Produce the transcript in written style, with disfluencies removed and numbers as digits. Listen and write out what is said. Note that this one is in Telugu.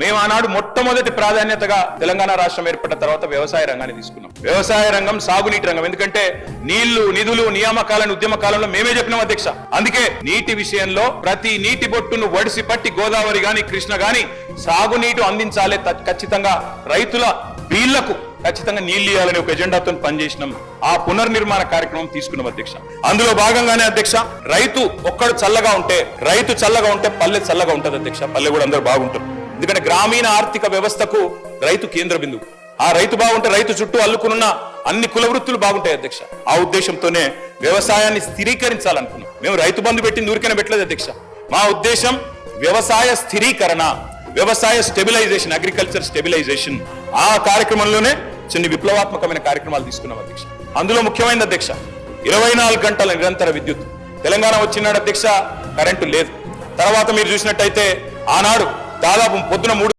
మేము ఆనాడు మొట్టమొదటి ప్రాధాన్యతగా తెలంగాణ రాష్ట్రం ఏర్పడిన తర్వాత వ్యవసాయ రంగాన్ని తీసుకున్నాం. వ్యవసాయ రంగం, సాగునీటి రంగం. ఎందుకంటే నీళ్లు, నిధులు, నియామకాలను ఉద్యమ కాలంలో మేమే చెప్పినాం అధ్యక్ష. అందుకే నీటి విషయంలో ప్రతి నీటి బొట్టును వడిసి పట్టి గోదావరి గాని, కృష్ణ గాని సాగునీటి అందించాలి. ఖచ్చితంగా రైతుల వీళ్లకు ఖచ్చితంగా నీళ్లు ఇవ్వాలని ఒక ఎజెండాతో పనిచేసినాం. ఆ పునర్నిర్మాణ కార్యక్రమం తీసుకున్నాం అధ్యక్ష. అందులో భాగంగానే అధ్యక్ష, రైతు ఒక్కడు చల్లగా ఉంటే పల్లె చల్లగా ఉంటది అధ్యక్ష. పల్లె కూడా అందరూ బాగుంటారు. ఎందుకంటే గ్రామీణ ఆర్థిక వ్యవస్థకు రైతు కేంద్ర బిందువు. ఆ రైతు బాగుంటే రైతు చుట్టూ అల్లుకున్న అన్ని కుల వృత్తులు బాగుంటాయి అధ్యక్ష. ఆ ఉద్దేశంతోనే వ్యవసాయాన్ని స్థిరీకరించాలనుకున్నాం. మేము రైతు బంధు పెట్టి ఊరికనే పెట్టలేదు అధ్యక్ష. మా ఉద్దేశం వ్యవసాయ స్థిరీకరణ, వ్యవసాయ స్టెబిలైజేషన్, అగ్రికల్చర్ స్టెబిలైజేషన్. ఆ కార్యక్రమంలోనే కొన్ని విప్లవాత్మకమైన కార్యక్రమాలు తీసుకున్నాం అధ్యక్ష. అందులో ముఖ్యమైన అధ్యక్ష 24 గంటల నిరంతర విద్యుత్. తెలంగాణ వచ్చినాడు అధ్యక్ష, కరెంటు లేదు. తర్వాత మీరు చూసినట్టయితే ఆనాడు దాదాపు పొద్దున 3